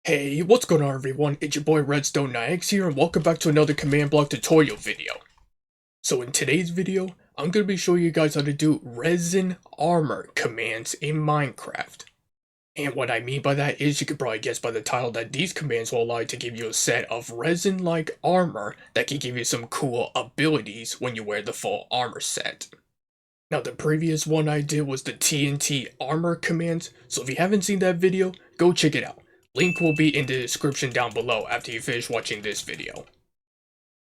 Hey, what's going on everyone? It's your boy Redstone9X here and welcome back to another command block tutorial video. So in today's video, I'm going to be showing you guys how to do resin armor commands in Minecraft. And what I mean by that is, you could probably guess by the title, that these commands will allow you to give you a set of resin-like armor that can give you some cool abilities when you wear the full armor set. Now the previous one I did was the TNT armor commands, so if you haven't seen that video, go check it out. Link will be in the description down below after you finish watching this video.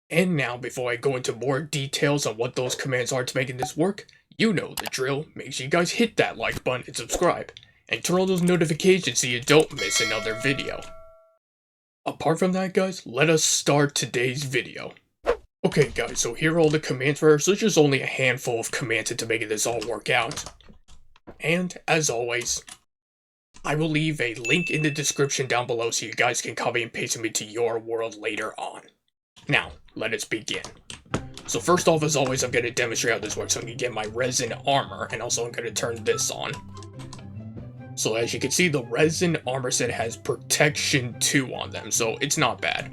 And now, before I go into more details on what those commands are to making this work, you know the drill. Make sure you guys hit that like button and subscribe, and turn on those notifications so you don't miss another video. Apart from that guys, let us start today's video. Okay guys, so here are all the commands for us. There's just only a handful of commands into making this all work out. And, as always, I will leave a link in the description down below so you guys can copy and paste them into your world later on. Now, let us begin. So first off, as always, I'm going to demonstrate how this works. So I'm going to get my resin armor, and also I'm going to turn this on. So as you can see, the resin armor set has protection 2 on them, so it's not bad.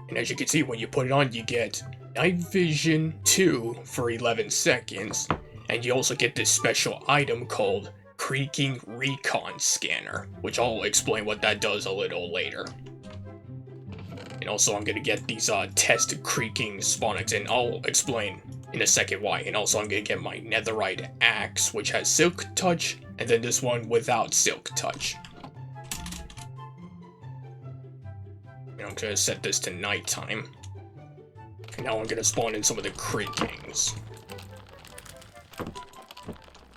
And as you can see, when you put it on, you get night vision 2 for 11 seconds. And you also get this special item called Creaking Recon Scanner, which I'll explain what that does a little later. And also I'm going to get these test creaking spawn eggs, and I'll explain in a second why. And also I'm going to get my netherite axe, which has silk touch, and then this one without silk touch. And I'm going to set this to nighttime. And now I'm going to spawn in some of the creakings.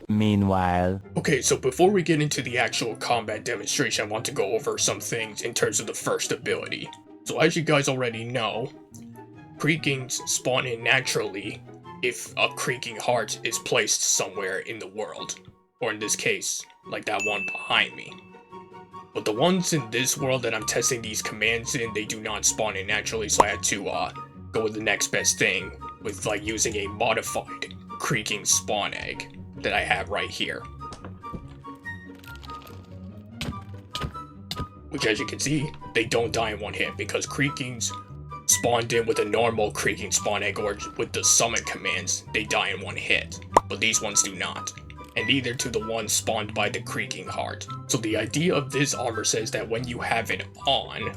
Meanwhile. Okay, so before we get into the actual combat demonstration, I want to go over some things in terms of the first ability. So as you guys already know, creakings spawn in naturally if a creaking heart is placed somewhere in the world. Or in this case, like that one behind me. But the ones in this world that I'm testing these commands in, they do not spawn in naturally, so I had to go with the next best thing with like using a modified creaking spawn egg that I have right here. Which, as you can see, they don't die in one hit because creakings spawned in with a normal creaking spawn egg or with the summon commands, they die in one hit. But these ones do not. And neither do the ones spawned by the creaking heart. So the idea of this armor says that when you have it on,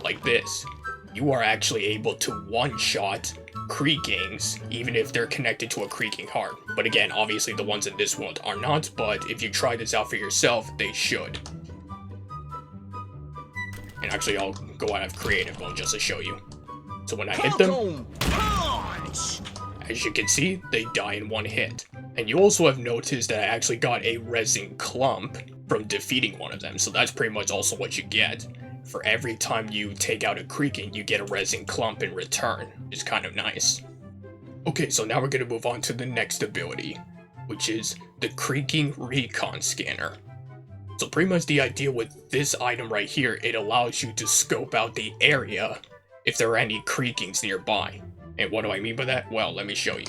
like this, you are actually able to one-shot creakings, even if they're connected to a creaking heart. But again, obviously the ones in this world are not, but if you try this out for yourself, they should. And actually, I'll go out of creative mode just to show you. So when I hit them, as you can see, they die in one hit. And you also have noticed that I actually got a resin clump from defeating one of them, so that's pretty much also what you get. For every time you take out a creaking, you get a resin clump in return. It's kind of nice. Okay, so now we're going to move on to the next ability, which is the Creaking Recon Scanner. So pretty much the idea with this item right here, it allows you to scope out the area if there are any creakings nearby. And what do I mean by that? Well, let me show you.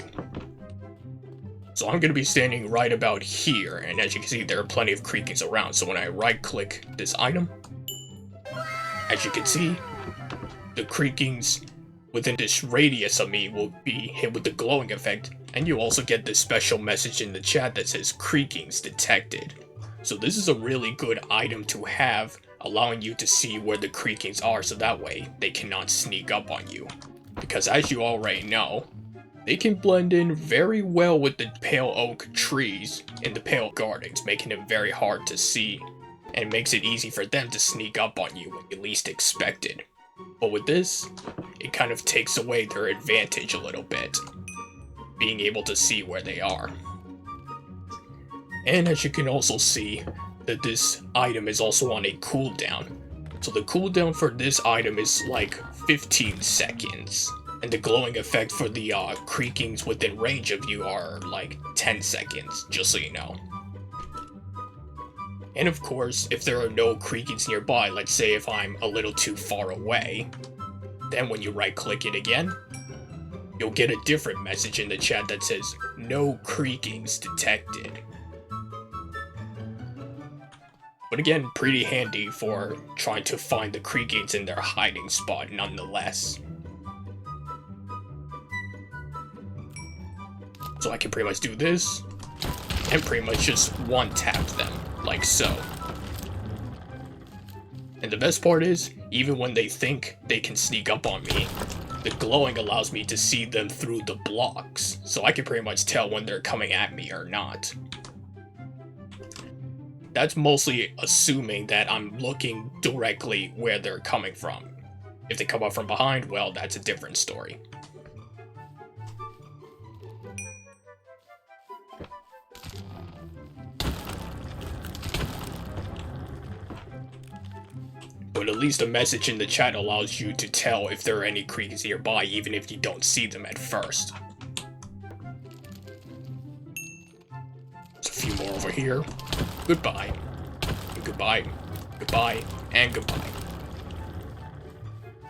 So I'm going to be standing right about here, and as you can see, there are plenty of creakings around. So when I right-click this item, as you can see, the creakings within this radius of me will be hit with the glowing effect, and you also get this special message in the chat that says creakings detected. So this is a really good item to have, allowing you to see where the creakings are so that way they cannot sneak up on you. Because as you already know, they can blend in very well with the pale oak trees in the pale gardens, making it very hard to see. And it makes it easy for them to sneak up on you when you least expect it. But with this, it kind of takes away their advantage a little bit, being able to see where they are. And as you can also see, that this item is also on a cooldown. So the cooldown for this item is like 15 seconds. And the glowing effect for the creakings within range of you are like 10 seconds, just so you know. And of course, if there are no creakings nearby, let's say if I'm a little too far away, then when you right-click it again, you'll get a different message in the chat that says, no creakings detected. again, pretty handy for trying to find the Creakings in their hiding spot nonetheless. So I can pretty much do this, and pretty much just one-tap them, like so. And the best part is, even when they think they can sneak up on me, the glowing allows me to see them through the blocks, so I can pretty much tell when they're coming at me or not. That's mostly assuming that I'm looking directly where they're coming from. If they come up from behind, well, that's a different story. But at least a message in the chat allows you to tell if there are any creatures nearby, even if you don't see them at first. There's a few more over here. Goodbye. And goodbye. Goodbye. And goodbye.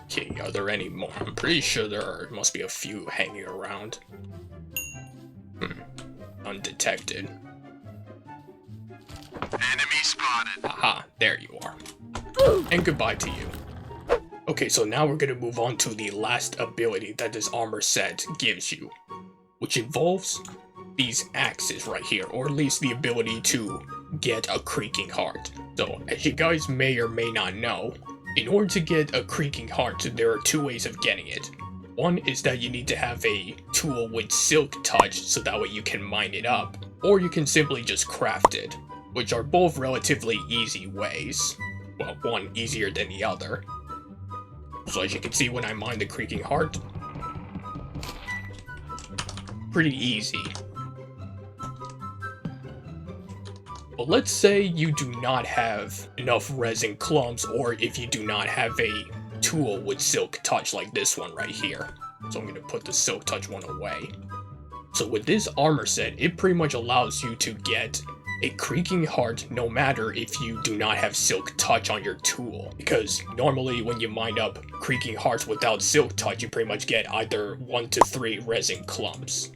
Okay, are there any more? I'm pretty sure there must be a few hanging around. Undetected. Enemy spotted. Aha, there you are. And goodbye to you. Okay, so now we're gonna move on to the last ability that this armor set gives you, which involves these axes right here, or at least the ability to get a creaking heart. So, as you guys may or may not know, in order to get a creaking heart, there are two ways of getting it. One is that you need to have a tool with silk touch, so that way you can mine it up, or you can simply just craft it, which are both relatively easy ways. Well, one easier than the other. So as you can see when I mine the creaking heart, pretty easy. But let's say you do not have enough resin clumps, or if you do not have a tool with silk touch like this one right here. So I'm going to put the silk touch one away. So with this armor set, it pretty much allows you to get a creaking heart no matter if you do not have silk touch on your tool, because normally when you mine up creaking hearts without silk touch, you pretty much get either 1 to 3 resin clumps.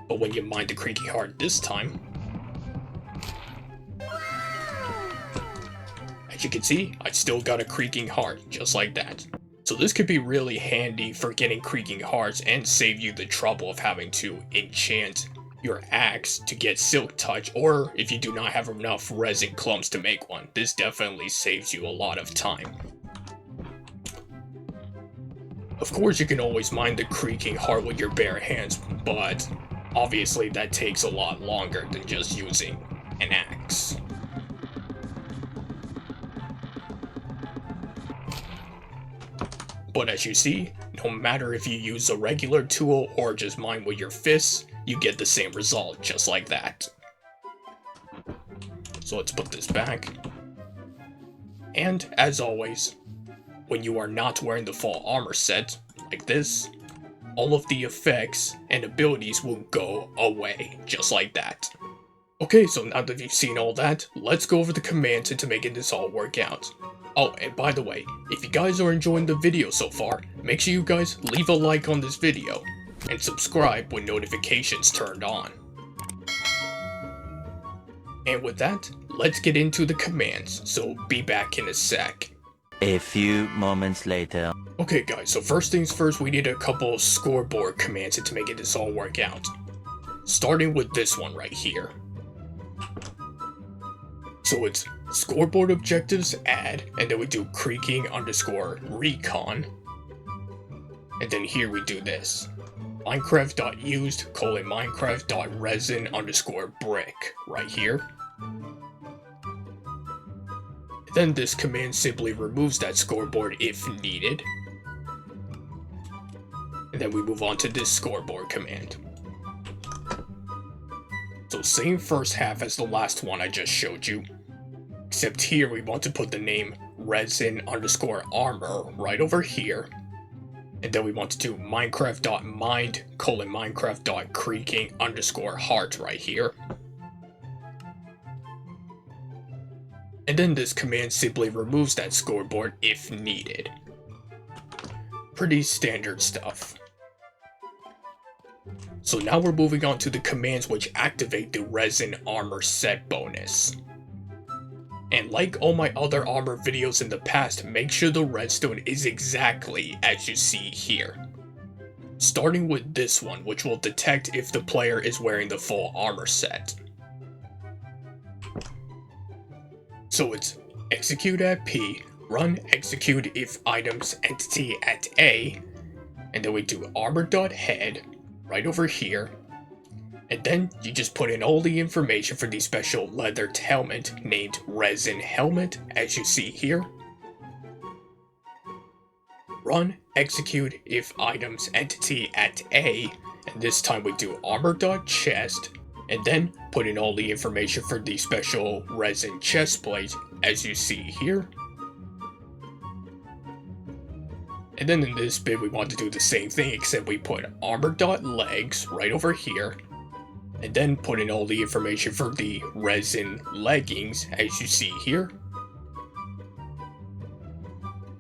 But when you mine the creaking heart this time, as you can see, I still got a creaking heart, just like that. So this could be really handy for getting creaking hearts and save you the trouble of having to enchant your axe to get silk touch, or if you do not have enough resin clumps to make one. This definitely saves you a lot of time. Of course you can always mine the creaking heart with your bare hands, but obviously that takes a lot longer than just using an axe. But as you see, no matter if you use a regular tool or just mine with your fists, you get the same result, just like that. So let's put this back. And, as always, when you are not wearing the full armor set, like this, all of the effects and abilities will go away, just like that. Okay, so now that you've seen all that, let's go over the commands into making this all work out. Oh, and by the way, if you guys are enjoying the video so far, make sure you guys leave a like on this video, and subscribe with notifications turned on. And with that, let's get into the commands, so be back in a sec. A few moments later. Okay guys, so first things first, we need a couple scoreboard commands to make this all work out. Starting with this one right here. So it's scoreboard objectives add, and then we do creaking _ recon. And then here we do this. Minecraft.used : Minecraft.resin _ brick right here. Then this command simply removes that scoreboard if needed. And then we move on to this scoreboard command. So same first half as the last one I just showed you. Except here we want to put the name Resin _ armor right over here. And then we want to do Minecraft.mined : Minecraft.creaking _ heart right here. And then this command simply removes that scoreboard if needed. Pretty standard stuff. So now we're moving on to the commands which activate the Resin armor set bonus. And like all my other armor videos in the past, make sure the redstone is exactly as you see here. Starting with this one, which will detect if the player is wearing the full armor set. So it's execute at P, run execute if items entity at A, and then we do armor.head right over here. And then you just put in all the information for the special leathered helmet named Resin Helmet, as you see here. Run execute if items entity at A, and this time we do armor.chest, and then put in all the information for the special resin chest plate, as you see here. And then in this bit we want to do the same thing, except we put armor.legs right over here, and then put in all the information for the resin leggings, as you see here.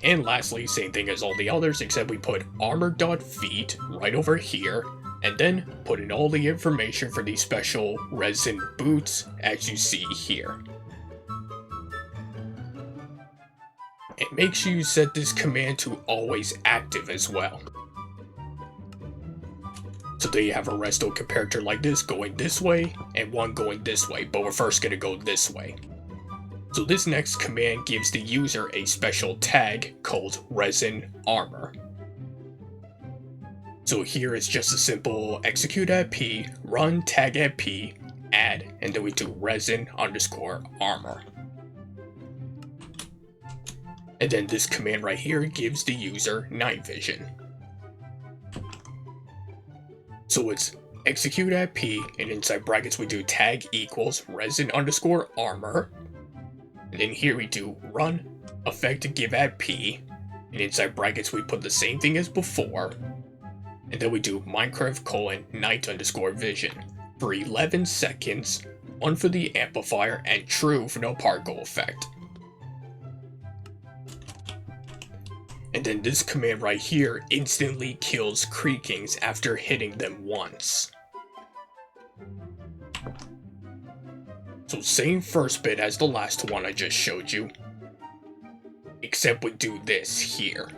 And lastly, same thing as all the others, except we put armor.feet right over here, and then put in all the information for the special resin boots, as you see here. And make sure you set this command to always active as well. So there you have a resto character like this going this way, and one going this way, but we're first going to go this way. So this next command gives the user a special tag called Resin Armor. So here it's just a simple execute at P, run tag at P, add, and then we do resin_armor. And then this command right here gives the user night vision. So it's execute at P, and inside brackets we do tag equals resin_armor. And then here we do run effect give at P, and inside brackets we put the same thing as before. And then we do Minecraft:night_vision for 11 seconds, 1 for the amplifier, and true for no particle effect. And then this command right here instantly kills creakings after hitting them once. So same first bit as the last one I just showed you, except we do this here.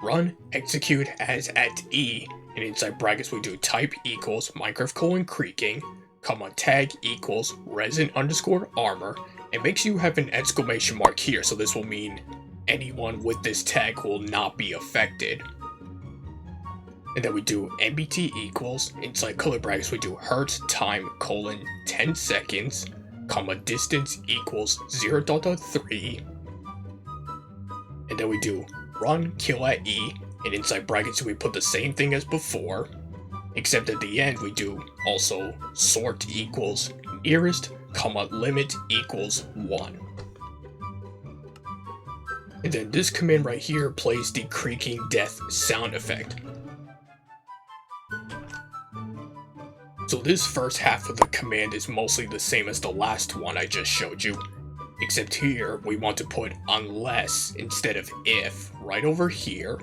Run execute as at E, and inside brackets we do type equals Minecraft:creaking, comma tag equals resin_armor, and make sure you have an exclamation mark here, so this will mean anyone with this tag will not be affected. And then we do MBT equals, inside color brackets we do hertz time colon 10 seconds, comma distance equals 0.3. And then we do run kill at E, and inside brackets we put the same thing as before, except at the end we do also sort equals nearest, comma limit equals 1. And then this command right here plays the creaking death sound effect. So this first half of the command is mostly the same as the last one I just showed you, except here we want to put unless instead of if right over here.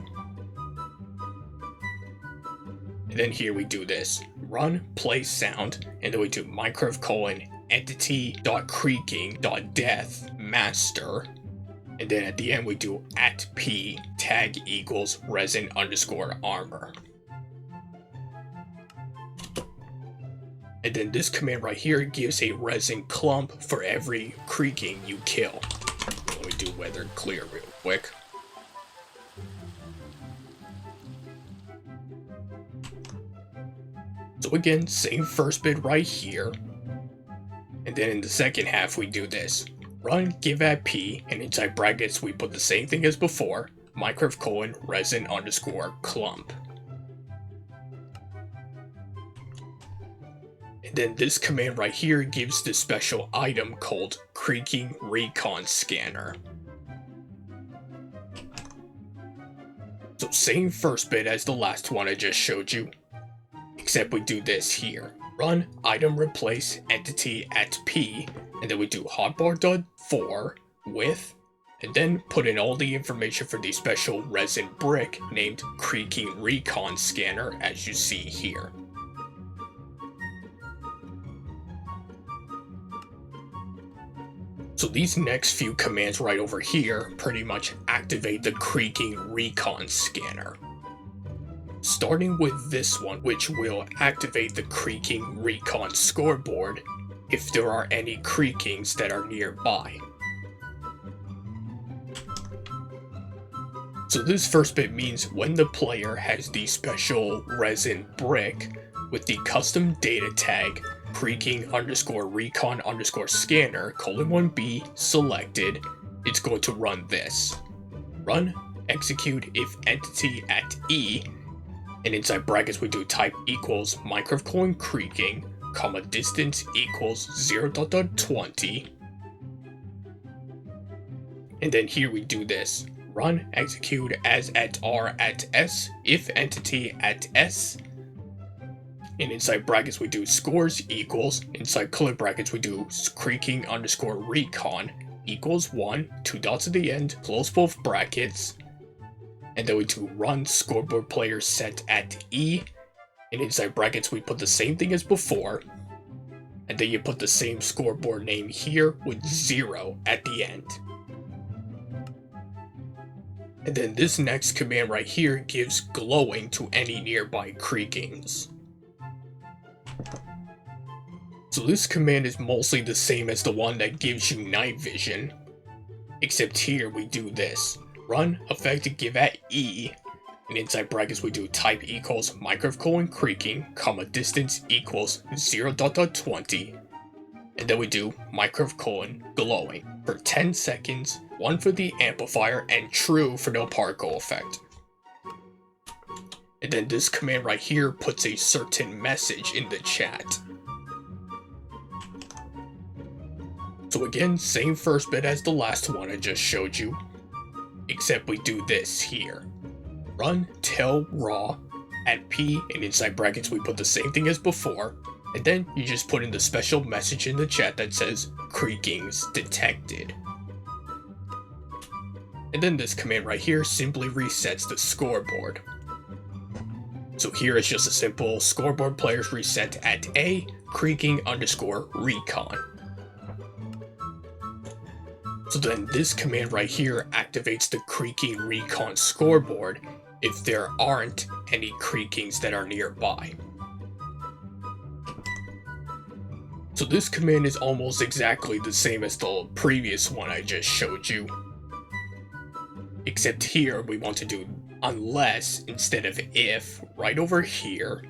And then here we do this, run play sound, and then we do Minecraft:entity.creaking.death master. And then at the end we do at P tag equals resin_armor. And then this command right here gives a resin clump for every creaking you kill. Let me do weather clear real quick. So again, same first bit right here. And then in the second half we do this. Run give at P, and inside brackets we put the same thing as before, Minecraft:resin_clump. And then this command right here gives the special item called Creaking Recon Scanner. So same first bit as the last one I just showed you, except we do this here. Run item replace entity at P, and then we do hotbar.for with, and then put in all the information for the special resin brick named Creaking Recon Scanner, as you see here. So So these next few commands right over here pretty much activate the creaking recon scanner. Starting with this one, which will activate the creaking recon scoreboard if there are any creakings that are nearby. So this first bit means when the player has the special resin brick with the custom data tag creaking _ recon _ scanner : 1B selected, it's going to run this. Run execute if entity at E, and inside brackets we do type equals _ creaking, comma distance equals 0.20, and then here we do this. Run execute as at R at S if entity at S, and inside brackets we do scores equals, inside color brackets we do creaking _ recon equals 1, 2 dots at the end, close both brackets, and then we do run scoreboard player set at E, and inside brackets we put the same thing as before, and then you put the same scoreboard name here with 0 at the end. And then this next command right here gives glowing to any nearby creakings. So this command is mostly the same as the one that gives you night vision, except here we do this. Run effect give at E, and inside brackets we do type equals _ creaking, comma distance equals 0.20, and then we do _ glowing for 10 seconds, 1 for the amplifier, and true for no particle effect. And then this command right here puts a certain message in the chat. So again, same first bit as the last one I just showed you, except we do this here. Run tell raw at P, and inside brackets we put the same thing as before, and then you just put in the special message in the chat that says creakings detected. And then this command right here simply resets the scoreboard. So here it's just a simple scoreboard players reset at A, creaking _ recon. So then this command right here activates the creaking recon scoreboard if there aren't any creakings that are nearby. So this command is almost exactly the same as the previous one I just showed you, except here we want to do unless instead of if right over here,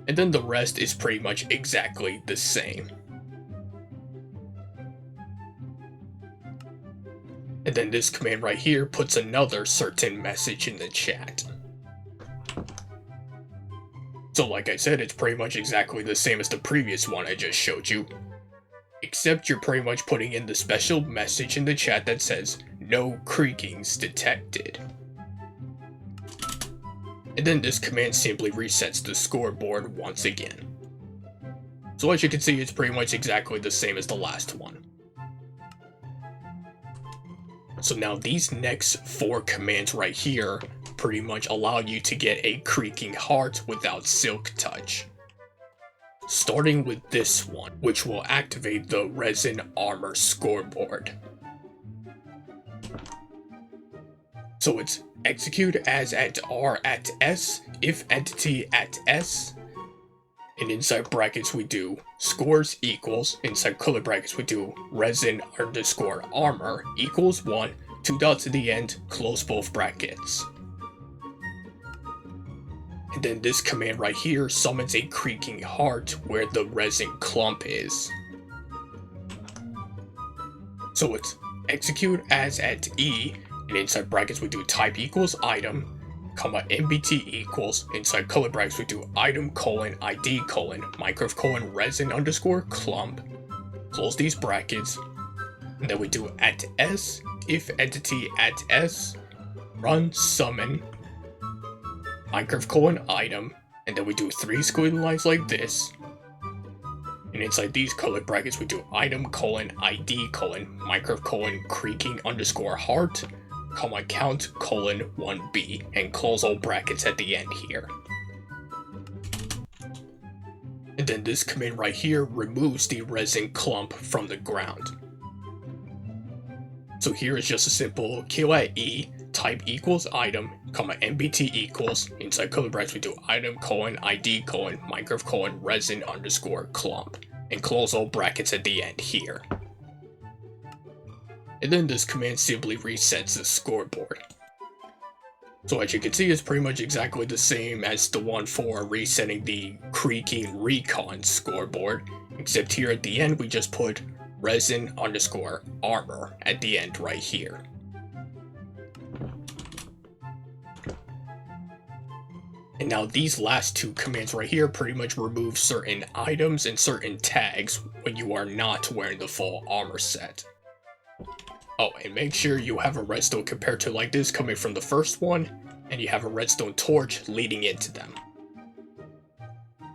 and then the rest is pretty much exactly the same. And then this command right here puts another certain message in the chat. So like I said, it's pretty much exactly the same as the previous one I just showed you, except you're pretty much putting in the special message in the chat that says no creakings detected. And then this command simply resets the scoreboard once again. So as you can see, it's pretty much exactly the same as the last one. So now these next 4 commands right here pretty much allow you to get a creaking heart without silk touch. Starting with this one, which will activate the resin armor scoreboard. So it's execute as at R at S if entity at S, and inside brackets we do scores equals, inside color brackets we do resin _ armor equals 1, 2 dots at the end, close both brackets. And then this command right here summons a creaking heart where the resin clump is. So it's execute as at E, and inside brackets we do type equals item, comma MBT equals, inside color brackets we do item : ID : resin _ clump, close these brackets, and then we do at S if entity at S, run summon item, and then we do 3 squiggly lines like this, and inside these color brackets we do item : ID : creaking _ heart, comma count : 1B, and close all brackets at the end here. And then this command right here removes the resin clump from the ground. So here is just a simple kill at E, type equals item, comma MBT equals, inside curly brackets we do item colon ID colon Minecraft colon resin underscore clump, and close all brackets at the end here. And then this command simply resets the scoreboard. So as you can see, it's pretty much exactly the same as the one for resetting the creaking recon scoreboard, except here at the end we just put resin underscore armor at the end right here. And now these last two commands right here pretty much remove certain items and certain tags when you are not wearing the full armor set. Oh, and make sure you have a redstone compared to like this coming from the first one, and you have a redstone torch leading into them.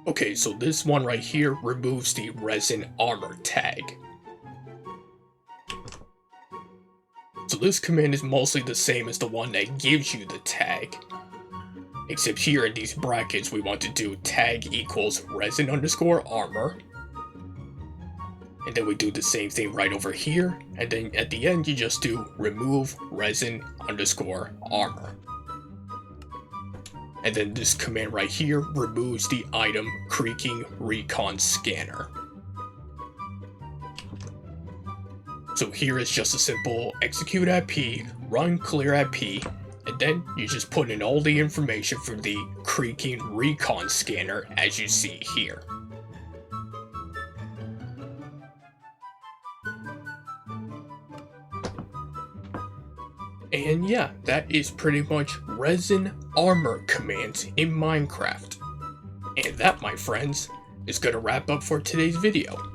Okay, so this one right here removes the resin armor tag. So this command is mostly the same as the one that gives you the tag. Except here in these brackets we want to do tag equals resin underscore armor. And then we do the same thing right over here, and then at the end you just do remove resin underscore armor. And then this command right here removes the item creaking recon scanner. So here is just a simple execute at P, run clear at P, and then you just put in all the information for the creaking recon scanner as you see here. And yeah, that is pretty much resin armor commands in Minecraft. And that, my friends, is gonna wrap up for today's video.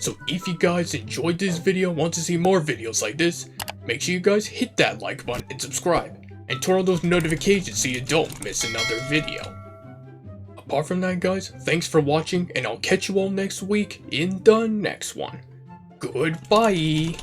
So if you guys enjoyed this video, want to see more videos like this, make sure you guys hit that like button and subscribe, and turn on those notifications so you don't miss another video. Apart from that guys, thanks for watching, and I'll catch you all next week in the next one. Goodbye!